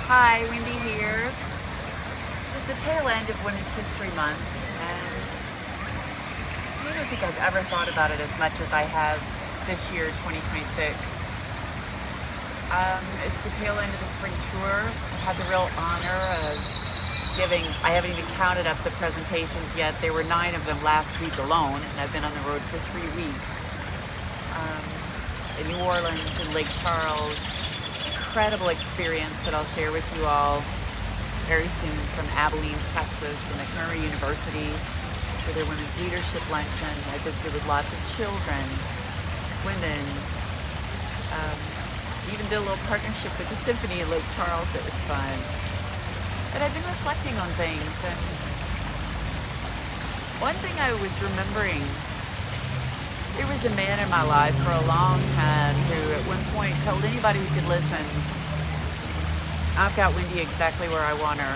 Hi, Wendy here. It's the tail end of Women's History Month, and I don't think I've ever thought about it as much as I have this year, 2026. It's the tail end of the spring tour. I've had the real honor of I haven't even counted up the presentations yet. There were 9 of them last week alone, and I've been on the road for 3 weeks. In New Orleans and Lake Charles. Incredible experience that I'll share with you all very soon from Abilene, Texas, and McMurray University for their Women's Leadership Luncheon. I visited with lots of children, women, even did a little partnership with the Symphony in Lake Charles. It was fun. But I've been reflecting on things, and one thing I was remembering, there was a man in my life for a long time who at one point told anybody who could listen, I've got Wendy exactly where I want her.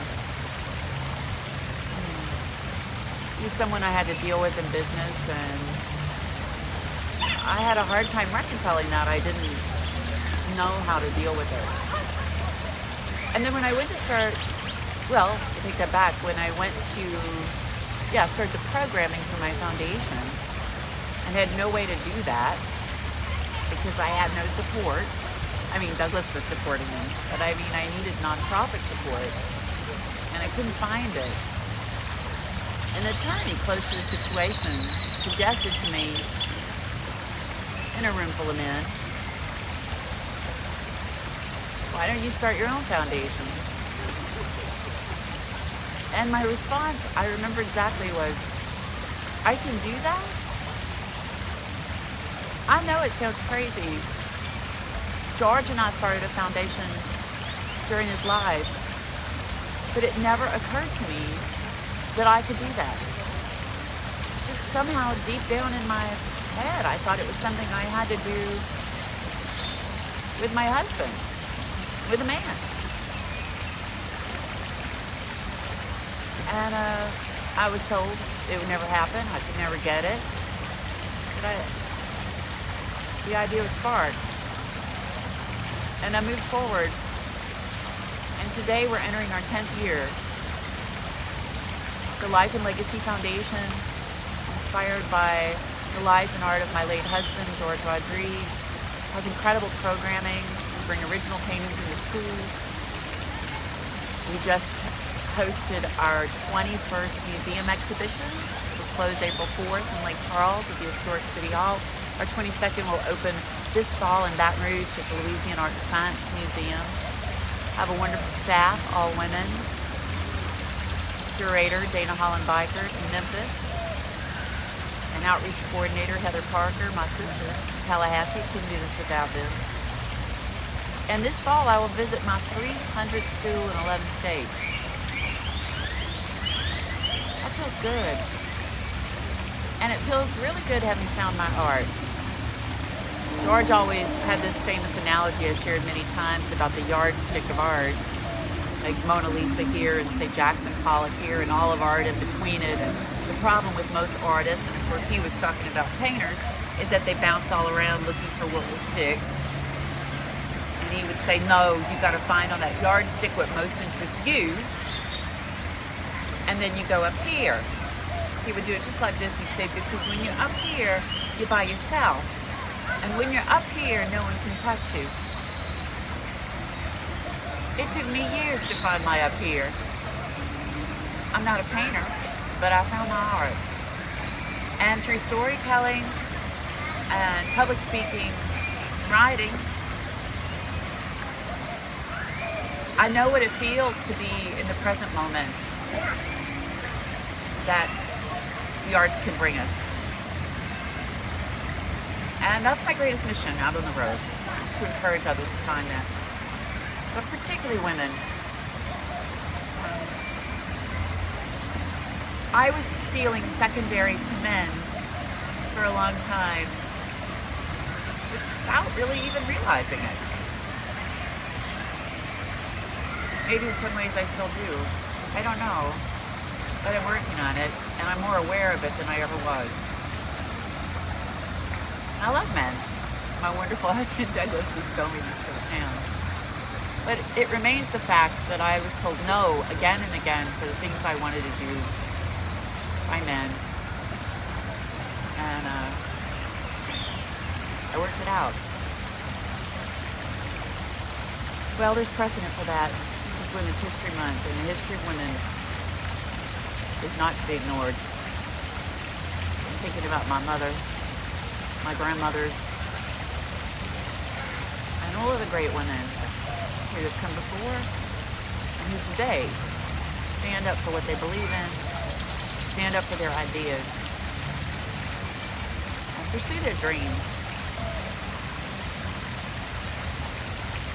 He's someone I had to deal with in business, and I had a hard time reconciling that. I didn't know how to deal with it. And then when I went to I take that back. When I went to, start the programming for my foundation, and had no way to do that because I had no support. I mean, Douglas was supporting me, but I needed nonprofit support, and I couldn't find it. An attorney close to the situation suggested to me, in a room full of men, why don't you start your own foundation? And my response, I remember exactly, was, I can do that? I know it sounds crazy. George and I started a foundation during his life, but it never occurred to me that I could do that. Just somehow deep down in my head, I thought it was something I had to do with my husband, with a man. And I was told it would never happen, I could never get it. But the idea was sparked. And I moved forward. And today we're entering our 10th year. The Life and Legacy Foundation, inspired by the life and art of my late husband, Wendy Rodrigue, has incredible programming. We bring original paintings into schools. We just hosted our 21st museum exhibition. It will close April 4th in Lake Charles at the Historic City Hall. Our 22nd will open this fall in Baton Rouge at the Louisiana Art and Science Museum. I have a wonderful staff, all women. Curator Dana Holland-Bikert in Memphis. And outreach coordinator Heather Parker, my sister, Tallahassee. Couldn't do this without them. And this fall I will visit my 300th school in 11 states. That feels good. And it feels really good having found my art. George always had this famous analogy I've shared many times about the yardstick of art. Like Mona Lisa here and say Jackson Pollock here and all of art in between it. And the problem with most artists, and of course he was talking about painters, is that they bounce all around looking for what will stick. And he would say, no, you got to find on that yardstick what most interests you. And then you go up here. He would do it just like this. He'd say, because when you're up here, you're by yourself. And when you're up here, no one can touch you. It took me years to find my up here. I'm not a painter, but I found my art. And through storytelling and public speaking, writing, I know what it feels to be in the present moment that the arts can bring us. And that's my greatest mission out on the road, to encourage others to find that. But particularly women. I was feeling secondary to men for a long time without really even realizing it. Maybe in some ways I still do. I don't know. But I'm working on it, and I'm more aware of it than I ever was. I love men. My wonderful husband Douglas is filming this for the town. But it remains the fact that I was told no again and again for the things I wanted to do by men. And I worked it out. Well, there's precedent for that. This is Women's History Month, and the history of women is not to be ignored. I'm thinking about my mother, my grandmothers, and all of the great women who have come before and who today stand up for what they believe in, stand up for their ideas, and pursue their dreams,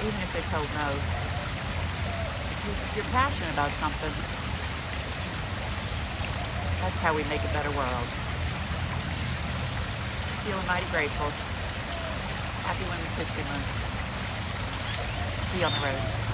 even if they're told no. Because if you're passionate about something, that's how we make a better world. Feeling mighty grateful. Happy Women's History Month. See you on the road.